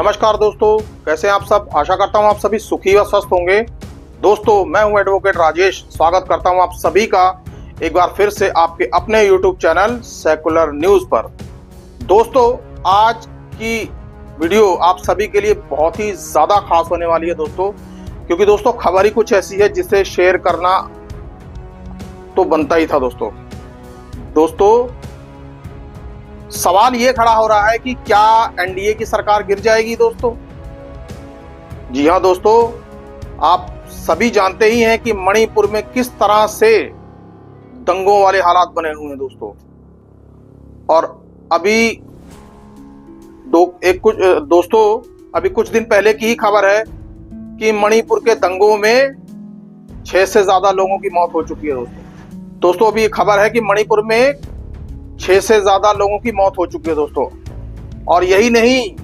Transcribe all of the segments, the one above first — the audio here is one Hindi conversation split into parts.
नमस्कार दोस्तों, कैसे हैं आप सब। आशा करता हूं आप सभी सुखी व स्वस्थ होंगे। दोस्तों, मैं हूं एडवोकेट राजेश। स्वागत करता हूं आप सभी का एक बार फिर से आपके अपने यूट्यूब चैनल सेकुलर न्यूज पर। दोस्तों, आज की वीडियो आप सभी के लिए बहुत ही ज्यादा खास होने वाली है दोस्तों, क्योंकि दोस्तों खबर ही कुछ ऐसी है जिसे शेयर करना तो बनता ही था। दोस्तों सवाल ये खड़ा हो रहा है कि क्या एनडीए की सरकार गिर जाएगी दोस्तों। जी हां दोस्तों, आप सभी जानते ही हैं कि मणिपुर में किस तरह से दंगों वाले हालात बने हुए हैं दोस्तों। और अभी अभी कुछ दिन पहले की ही खबर है कि मणिपुर के दंगों में 6 से ज्यादा लोगों की मौत हो चुकी है दोस्तों। अभी खबर है कि मणिपुर में 6 से ज्यादा लोगों की मौत हो चुकी है दोस्तों। और यही नहीं,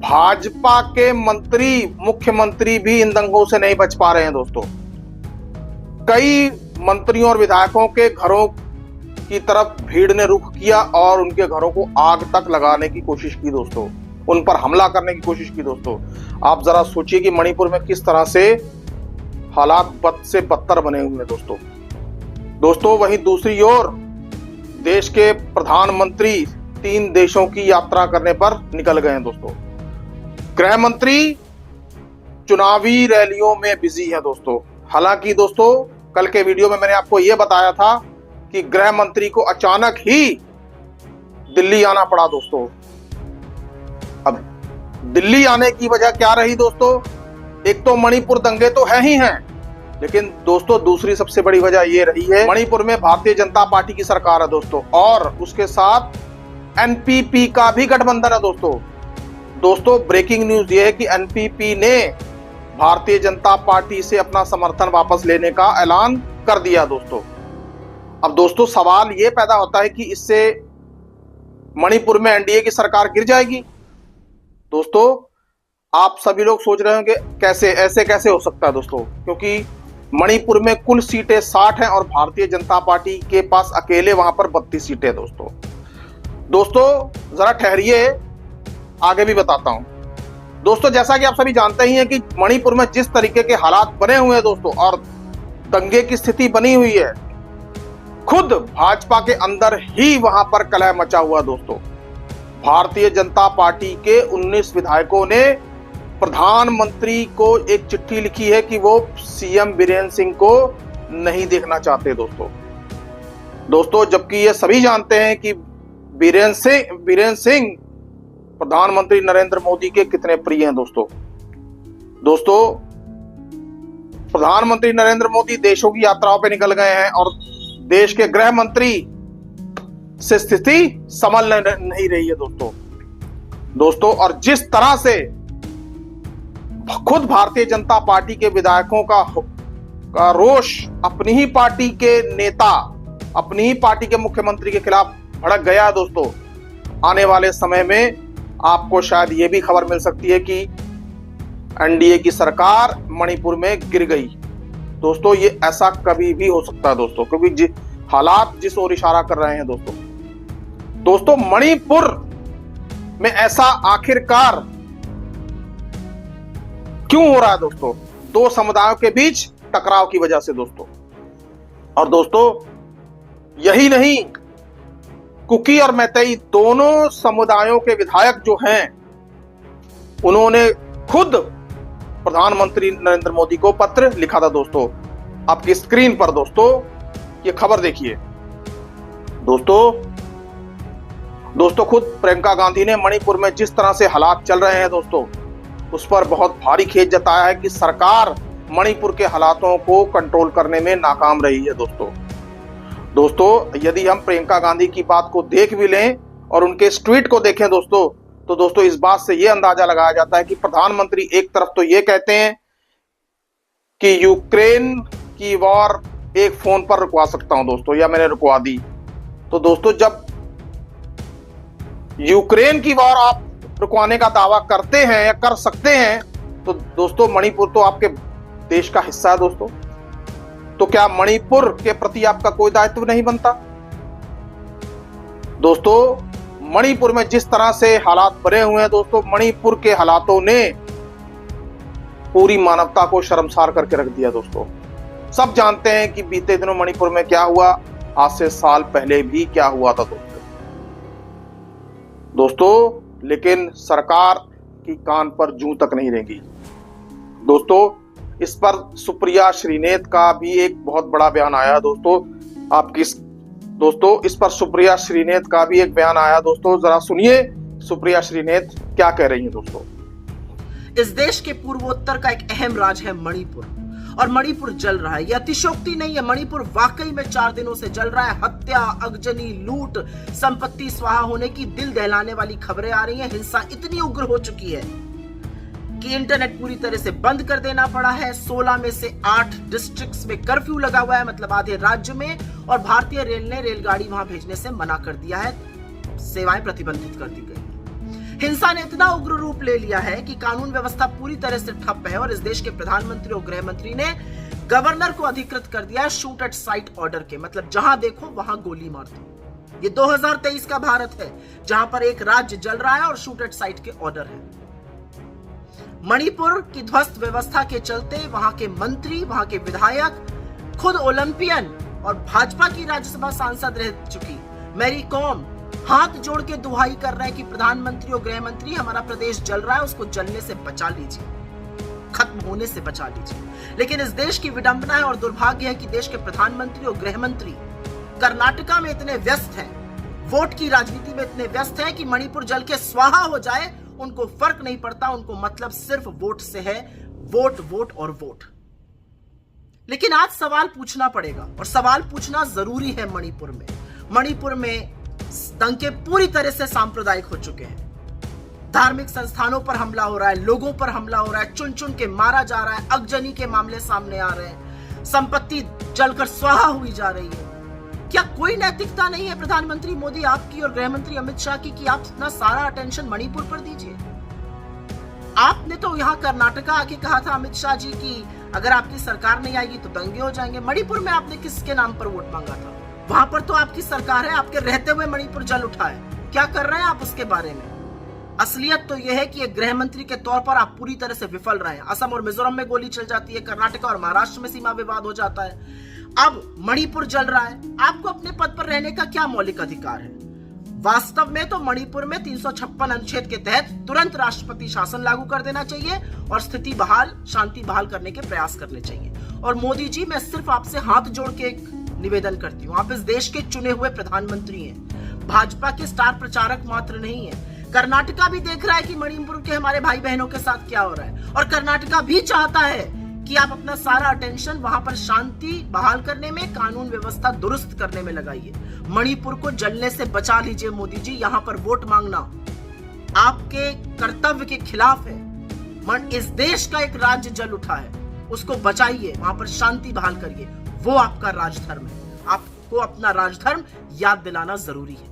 भाजपा के मुख्यमंत्री भी इन दंगों से नहीं बच पा रहे हैं दोस्तों। कई मंत्रियों और विधायकों के घरों की तरफ भीड़ ने रुख किया और उनके घरों को आग तक लगाने की कोशिश की दोस्तों, उन पर हमला करने की कोशिश की दोस्तों। आप जरा सोचिए कि मणिपुर में किस तरह से हालात बद से बदतर बने हुए हैं दोस्तों। वहीं दूसरी ओर देश के प्रधानमंत्री 3 देशों की यात्रा करने पर निकल गए हैं दोस्तों। गृह मंत्री चुनावी रैलियों में बिजी है दोस्तों। हालांकि दोस्तों कल के वीडियो में मैंने आपको यह बताया था कि गृह मंत्री को अचानक ही दिल्ली आना पड़ा दोस्तों। अब दिल्ली आने की वजह क्या रही दोस्तों। एक तो मणिपुर दंगे तो है ही हैं, लेकिन दोस्तों दूसरी सबसे बड़ी वजह ये रही है, मणिपुर में भारतीय जनता पार्टी की सरकार है दोस्तों, और उसके साथ एनपीपी का भी गठबंधन है दोस्तों। ब्रेकिंग न्यूज ये है कि एनपीपी ने भारतीय जनता पार्टी से अपना समर्थन वापस लेने का ऐलान कर दिया दोस्तों। अब दोस्तों सवाल ये पैदा होता है कि इससे मणिपुर में एनडीए की सरकार गिर जाएगी। दोस्तों आप सभी लोग सोच रहे होंगे ऐसे कैसे हो सकता है दोस्तों, क्योंकि मणिपुर में कुल सीटें 60 हैं और भारतीय जनता पार्टी के पास अकेले वहां पर 32 सीटें दोस्तों जरा ठहरिए, आगे भी बताता हूं दोस्तों। जैसा कि आप सभी जानते ही हैं कि मणिपुर में जिस तरीके के हालात बने हुए हैं दोस्तों और दंगे की स्थिति बनी हुई है, खुद भाजपा के अंदर ही वहां पर कलह मचा हुआ दोस्तों। भारतीय जनता पार्टी के 19 विधायकों ने प्रधानमंत्री को एक चिट्ठी लिखी है कि वो सीएम बीरेन्द्र सिंह को नहीं देखना चाहते दोस्तों। जबकि ये सभी जानते हैं कि बीरेन्द्र सिंह प्रधानमंत्री नरेंद्र मोदी के कितने प्रिय हैं दोस्तों। प्रधानमंत्री नरेंद्र मोदी देशों की यात्राओं पे निकल गए हैं और देश के गृह मंत्री से स्थिति संभल नहीं रही है दोस्तों। और जिस तरह से खुद भारतीय जनता पार्टी के विधायकों का रोष अपनी ही पार्टी के नेता, अपनी ही पार्टी के मुख्यमंत्री के खिलाफ भड़क गया है दोस्तों, आने वाले समय में आपको शायद ये भी खबर मिल सकती है कि एनडीए की सरकार मणिपुर में गिर गई दोस्तों। ये ऐसा कभी भी हो सकता है दोस्तों, क्योंकि हालात जिस ओर इशारा कर रहे हैं दोस्तों मणिपुर में ऐसा आखिरकार क्यों हो रहा है दोस्तों। 2 समुदायों के बीच टकराव की वजह से दोस्तों। और दोस्तों यही नहीं, कुकी और मैतेई दोनों समुदायों के विधायक जो हैं, उन्होंने खुद प्रधानमंत्री नरेंद्र मोदी को पत्र लिखा था दोस्तों। आपकी स्क्रीन पर दोस्तों ये खबर देखिए दोस्तों खुद प्रियंका गांधी ने मणिपुर में जिस तरह से हालात चल रहे हैं दोस्तों, उस पर बहुत भारी खेद जताया है कि सरकार मणिपुर के हालातों को कंट्रोल करने में नाकाम रही है दोस्तों। यदि हम प्रियंका गांधी की बात को देख भी लें और उनके इस ट्वीट को देखें दोस्तों, तो दोस्तों इस बात से यह अंदाजा लगाया जाता है कि प्रधानमंत्री एक तरफ तो ये कहते हैं कि यूक्रेन की वॉर एक फोन पर रुकवा सकता हूं दोस्तों, या मैंने रुकवा दी। तो दोस्तों जब यूक्रेन की वॉर आप रुकवाने का दावा करते हैं या कर सकते हैं, तो दोस्तों मणिपुर तो आपके देश का हिस्सा है दोस्तों। तो क्या मणिपुर के प्रति आपका कोई दायित्व नहीं बनता दोस्तों। मणिपुर में जिस तरह से हालात बने हुए हैं दोस्तों, मणिपुर के हालातों ने पूरी मानवता को शर्मसार करके रख दिया दोस्तों। सब जानते हैं कि बीते दिनों मणिपुर में क्या हुआ, आज से साल पहले भी क्या हुआ था दोस्तों, लेकिन सरकार की कान पर जूं तक नहीं रेंगी दोस्तों। इस पर सुप्रिया श्रीनेत का भी एक बहुत बड़ा बयान आया दोस्तों। इस पर सुप्रिया श्रीनेत का भी एक बयान आया दोस्तों, जरा सुनिए सुप्रिया श्रीनेत क्या कह रही हैं दोस्तों। इस देश के पूर्वोत्तर का एक अहम राज्य है मणिपुर, और मणिपुर जल रहा है। यह अतिशयोक्ति नहीं है, मणिपुर वाकई में 4 दिनों से जल रहा है। हत्या, अगजनी, लूट, संपत्ति स्वाहा होने की दिल दहलाने वाली खबरें आ रही हैं। हिंसा इतनी उग्र हो चुकी है कि इंटरनेट पूरी तरह से बंद कर देना पड़ा है। 16 में से 8 डिस्ट्रिक्ट्स में कर्फ्यू लगा हुआ है, मतलब आधे राज्य में, और भारतीय रेल ने रेलगाड़ी वहां भेजने से मना कर दिया है, सेवाएं प्रतिबंधित कर दी गई। हिंसा ने इतना उग्र रूप ले लिया है कि कानून व्यवस्था पूरी तरह से ठप है, और इस देश के प्रधानमंत्री और गृह मंत्री ने गवर्नर को अधिकृत कर दिया है शूट एट साइट ऑर्डर के, मतलब जहां देखो वहां गोली मार दो। ये 2023 का भारत है जहां पर एक राज्य जल रहा है और शूट एट साइट के ऑर्डर है। मणिपुर की ध्वस्त व्यवस्था के चलते वहां के मंत्री, वहां के विधायक, खुद ओलंपियन और भाजपा की राज्यसभा सांसद रह चुकी मैरी कॉम हाथ जोड़ के दुहाई कर रहे हैं कि प्रधानमंत्री और गृह मंत्री, हमारा प्रदेश जल रहा है, उसको जलने से बचा लीजिए, खत्म होने से बचा लीजिए। लेकिन इस देश की विडंबना है और दुर्भाग्य है कि देश के प्रधानमंत्री और गृह मंत्री कर्नाटका में इतने व्यस्त हैं, वोट की राजनीति में इतने व्यस्त हैं कि मणिपुर जल के स्वाहा हो जाए उनको फर्क नहीं पड़ता। उनको मतलब सिर्फ वोट से है, वोट वोट और वोट। लेकिन आज सवाल पूछना पड़ेगा, और सवाल पूछना जरूरी है। मणिपुर में दंगे पूरी तरह से सांप्रदायिक हो चुके हैं। धार्मिक संस्थानों पर हमला हो रहा है, लोगों पर हमला हो रहा है, चुन चुन के मारा जा रहा है, अगजनी के मामले सामने आ रहे हैं, संपत्ति जलकर स्वाहा हुई जा रही है। क्या कोई नैतिकता नहीं है प्रधानमंत्री मोदी आपकी और गृह मंत्री अमित शाह की कि आप इतना सारा अटेंशन मणिपुर पर दीजिए? आपने तो यहाँ कर्नाटका आके कहा था अमित शाह जी की अगर आपकी सरकार नहीं आएगी तो दंगे हो जाएंगे। मणिपुर में आपने किसके नाम पर वोट मांगा था? वहां पर तो आपकी सरकार है, आपके रहते हुए मणिपुर जल उठा है। क्या कर रहे हैं आप उसके बारे में? असलियत तो यह है कि एक गृह मंत्री के तौर पर आप पूरी तरह से विफल रहे हैं। असम और मिजोरम में गोली चल जाती है, कर्नाटका और महाराष्ट्र में सीमा विवाद हो जाता है, अब मणिपुर जल रहा है। आपको अपने पद पर रहने का क्या मौलिक अधिकार है? वास्तव में तो मणिपुर में 356 अनुच्छेद के तहत तुरंत राष्ट्रपति शासन लागू कर देना चाहिए और स्थिति बहाल, शांति बहाल करने के प्रयास करने चाहिए। और मोदी जी, मैं सिर्फ आपसे हाथ जोड़ के एक निवेदन करती हूँ, आप इस देश के चुने हुए प्रधानमंत्री हैं, भाजपा के स्टार प्रचारक मात्र नहीं है। कर्नाटका भी देख रहा है कि मणिपुर के हमारे भाई बहनों के साथ क्या हो रहा है, और कर्नाटका भी चाहता है कि आप अपना सारा अटेंशन वहां पर शांति बहाल करने में, कानून व्यवस्था दुरुस्त करने में लगाइए। मणिपुर को जलने से बचा लीजिए मोदी जी। यहाँ पर वोट मांगना आपके कर्तव्य के खिलाफ है। इस देश का एक राज्य जल उठा है, उसको बचाइए, वहां पर शांति बहाल करिए, वो आपका राजधर्म है। आपको अपना राजधर्म याद दिलाना जरूरी है।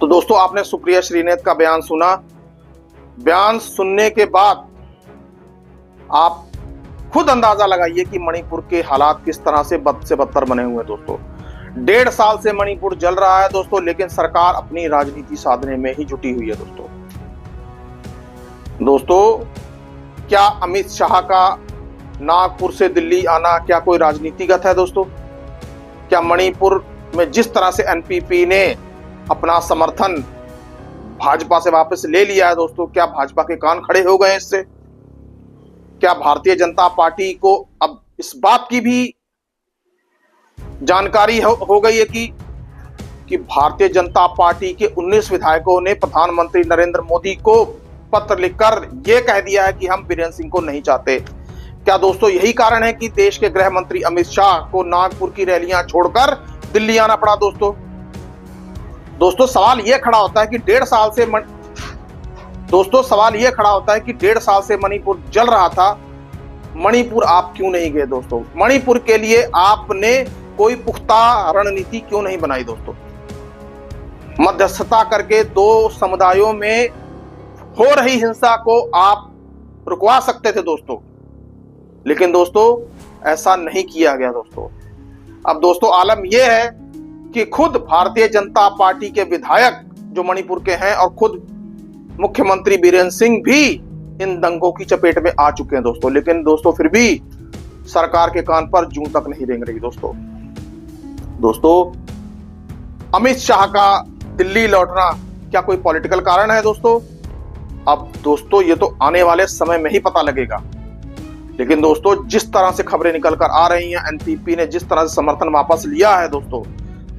तो दोस्तों, आपने सुप्रिया श्रीनेत का बयान सुना। बयान सुनने के बाद आप खुद अंदाजा लगाइए कि मणिपुर के हालात किस तरह से बद से बदतर बने हुए हैं दोस्तों। 1.5 साल से मणिपुर जल रहा है दोस्तों, लेकिन सरकार अपनी राजनीति साधने में ही जुटी हुई है दोस्तों। क्या अमित शाह का नागपुर से दिल्ली आना क्या कोई राजनीतिगत है दोस्तों? क्या मणिपुर में जिस तरह से एनपीपी ने अपना समर्थन भाजपा से वापस ले लिया है दोस्तों, क्या भाजपा के कान खड़े हो गए इससे? क्या भारतीय जनता पार्टी को अब इस बात की भी जानकारी हो गई है कि भारतीय जनता पार्टी के 19 विधायकों ने प्रधानमंत्री नरेंद्र मोदी को पत्र लिखकर यह कह दिया है कि हम बीरेन्द्र सिंह को नहीं चाहते? क्या दोस्तों यही कारण है कि देश के गृह मंत्री अमित शाह को नागपुर की रैलियां छोड़कर दिल्ली आना पड़ा दोस्तों? सवाल यह खड़ा होता है कि 1.5 साल से मणिपुर जल रहा था, मणिपुर आप क्यों नहीं गए दोस्तों? मणिपुर के लिए आपने कोई पुख्ता रणनीति क्यों नहीं बनाई दोस्तों? मध्यस्थता करके 2 समुदायों में हो रही हिंसा को आप रुकवा सकते थे दोस्तों, लेकिन दोस्तों ऐसा नहीं किया गया दोस्तों। अब दोस्तों आलम यह है कि खुद भारतीय जनता पार्टी के विधायक जो मणिपुर के हैं और खुद मुख्यमंत्री बीरेंद्र सिंह भी इन दंगों की चपेट में आ चुके हैं दोस्तों। लेकिन दोस्तों फिर भी सरकार के कान पर जूं तक नहीं रेंग रही दोस्तों अमित शाह का दिल्ली लौटना क्या कोई पॉलिटिकल कारण है दोस्तों? अब दोस्तों ये तो आने वाले समय में ही पता लगेगा। लेकिन दोस्तों जिस तरह से खबरें निकल कर आ रही हैं, एनपीपी ने जिस तरह से समर्थन वापस लिया है दोस्तों,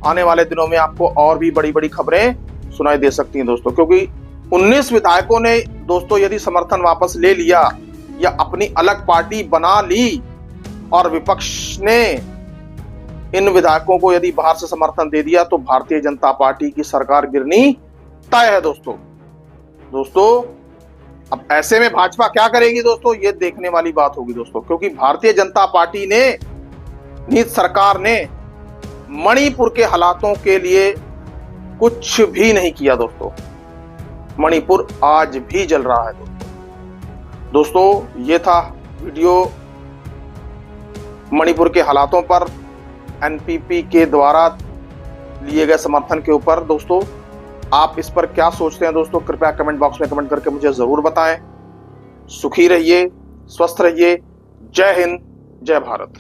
आने वाले दिनों में आपको और भी बड़ी बड़ी खबरें सुनाई दे सकती हैं दोस्तों। क्योंकि 19 विधायकों ने दोस्तों यदि समर्थन वापस ले लिया या अपनी अलग पार्टी बना ली और विपक्ष ने इन विधायकों को यदि बाहर से समर्थन दे दिया तो भारतीय जनता पार्टी की सरकार गिरनी तय है दोस्तों। अब ऐसे में भाजपा क्या करेगी दोस्तों, ये देखने वाली बात होगी दोस्तों। क्योंकि भारतीय जनता पार्टी ने, नीत सरकार ने मणिपुर के हालातों के लिए कुछ भी नहीं किया दोस्तों। मणिपुर आज भी जल रहा है दोस्तों। ये था वीडियो मणिपुर के हालातों पर एनपीपी के द्वारा लिए गए समर्थन के ऊपर दोस्तों। आप इस पर क्या सोचते हैं दोस्तों, कृपया कमेंट बॉक्स में कमेंट करके मुझे जरूर बताएं। सुखी रहिए, स्वस्थ रहिए। जय हिंद, जय भारत।